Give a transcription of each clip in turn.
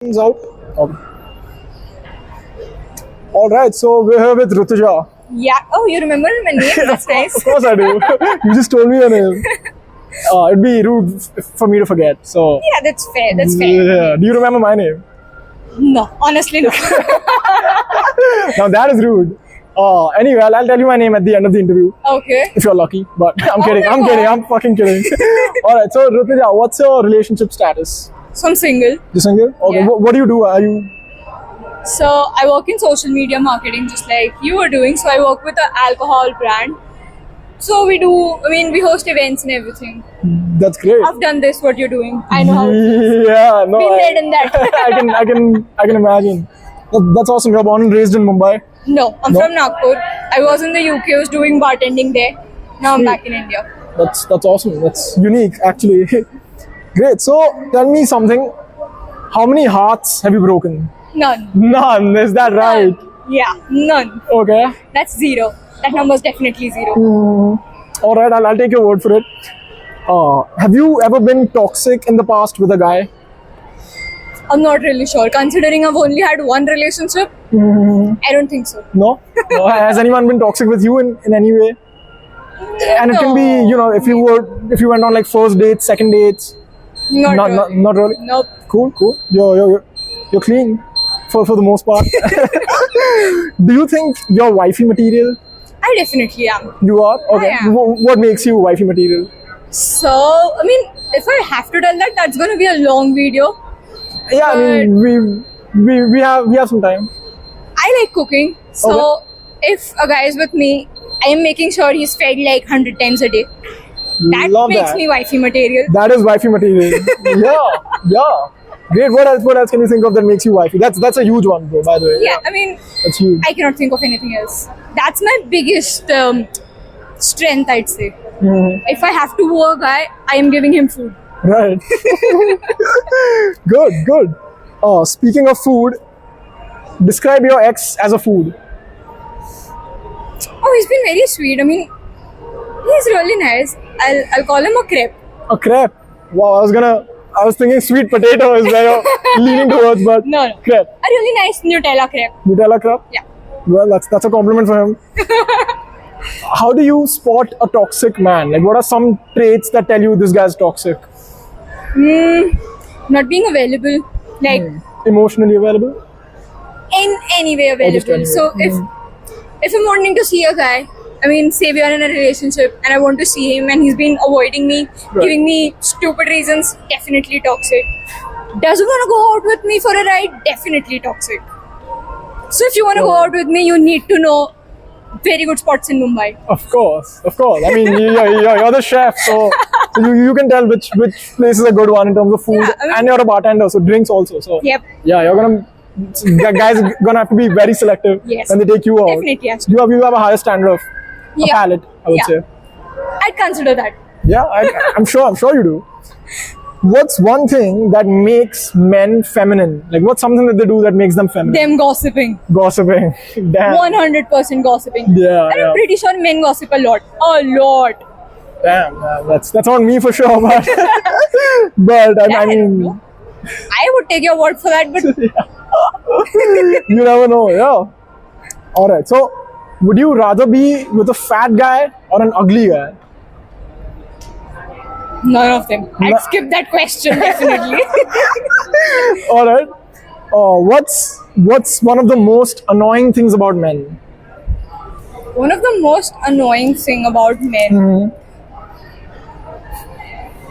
Things out. Okay. All right, so we're here with Rutuja. Yeah. Oh, you remember my name? That's nice. Of course I do. You just told me your name. It'd be rude for me to forget. So Yeah, that's fair. That's fair. yeah. Do you remember my name? No, honestly, no. Now that is rude. Anyway, I'll tell you my name at the end of the interview Okay. if you're lucky. But I'm kidding. my I'm kidding. God. I'm fucking kidding. All right. So Rutuja, what's your relationship status? So I'm single. You single? Okay. Yeah. What do you do? Are you? So I work in social media marketing, just like you were doing. So I work with an alcohol brand. So we host events and everything. That's great. I've done this. What you're doing? I know how. Yeah. No. Been there and that. I can imagine. That's awesome. You're born and raised in Mumbai. No, I'm No? from Nagpur. I was in the UK. I was doing bartending there. Now I'm back in India. That's awesome. That's unique, actually. Great. So tell me something. How many hearts have you broken? None. None. Is that right? Yeah, none. Okay. That's zero. That number's definitely zero. All right. I'll take your word for it. Have you ever been toxic in the past with a guy? I'm not really sure. Considering I've only had one relationship, I don't think so. No. No? Has anyone been toxic with you in any way? And it can be, if you went on like first dates, second dates. Not really. Not really. Nope. Cool. You're clean for the most part. Do you think you're wifey material? I definitely am. You are? Okay. I am. What makes you wifey material? So, if I have to tell that, that's going to be a long video. Yeah, I mean, we have some time. I like cooking. So, if a guy is with me, I am making sure he's fed like 100 times a day. That Love makes that. me wifey material. That is wifey material. yeah. Great. What else can you think of that makes you wifey? That's a huge one, bro. By the way. Yeah, That's huge. I cannot think of anything else. That's my biggest strength, I'd say. If I have to woo a guy, I am giving him food. Right. Good. Speaking of food, describe your ex as a food. Oh, he's been very sweet. He's really nice. I'll call him a crepe. A crepe. Wow, I was thinking sweet potato is where you're leaning towards, but No. crepe. A really nice Nutella crepe. Nutella crepe? Yeah. Well, that's a compliment for him. How do you spot a toxic man? Like, what are some traits that tell you this guy's toxic? Not being available. Like, Emotionally available? in any way just available. any way. So, if I'm wanting to see a guy, say we are in a relationship and I want to see him and he's been avoiding me, giving me stupid reasons, definitely toxic. Doesn't want to go out with me for a ride, definitely toxic. So if you want to go out with me, you need to know very good spots in Mumbai. Of course. I mean, you're the chef, so you can tell which place is a good one in terms of food, Yeah, and you're a bartender, so drinks also. So Yep. yeah, guys are gonna have to be very selective Yes. when they take you out. Definitely, yes. You have a higher standard of a Yeah. palate, I would Yeah. say. I'd consider that. Yeah, I'm sure you do. What's one thing that makes men feminine? Like, what's something that they do that makes them feminine? Them gossiping. Gossiping. Damn. 100% gossiping. Yeah, And yeah. I'm pretty sure men gossip a lot. A lot. Damn. That's on me for sure, but That I I don't mean, know. I would take your word for that, but you never know. Yeah. All right. So, would you rather be with a fat guy or an ugly guy? none of them. I'd skip that question, definitely. All right. What's one of the most annoying things about men? One of the most annoying thing about men.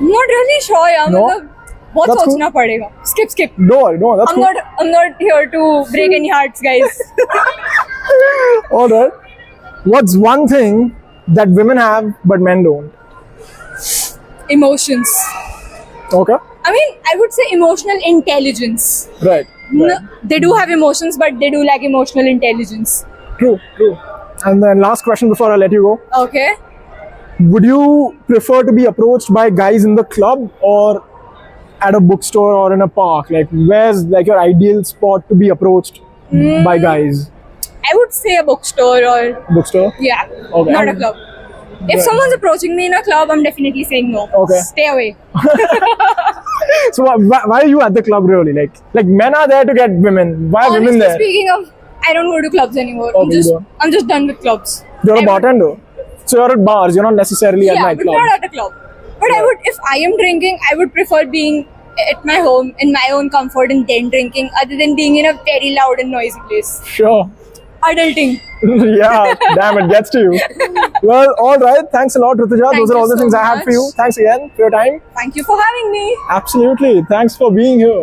Not really sure, यार. No? मतलब बहुत That's cool. सोचना पड़ेगा. Skip. No, that's cool. I'm not here to break any hearts, guys. All right. What's one thing that women have but men don't? Emotions. Okay. I would say emotional intelligence. Right. No, they do have emotions, but they do lack emotional intelligence. True. And then last question before I let you go. Okay. Would you prefer to be approached by guys in the club or at a bookstore or in a park? Like, where's like your ideal spot to be approached by guys? I would say a bookstore or Bookstore? yeah, Okay. not a club. If someone's approaching me in a club, I'm definitely saying no. Okay. Stay away. So why are you at the club really? Like men are there to get women. Why are women Honestly there? speaking of, I don't go to clubs anymore. Okay, you don't. I'm just done with clubs. You're a I would- bartender. So you're at bars. You're not necessarily at Yeah, but nightclubs. not at a club. But I would, if I am drinking, I would prefer being at my home in my own comfort and then drinking, other than being in a very loud and noisy place. Sure. Adulting. Yeah, damn, it gets to you. Well, all right. Thanks a lot, Rutuja. Thank Those are you all the so things I had for you. much. Thanks again for your time. Thank you for having me. Absolutely. Thanks for being here.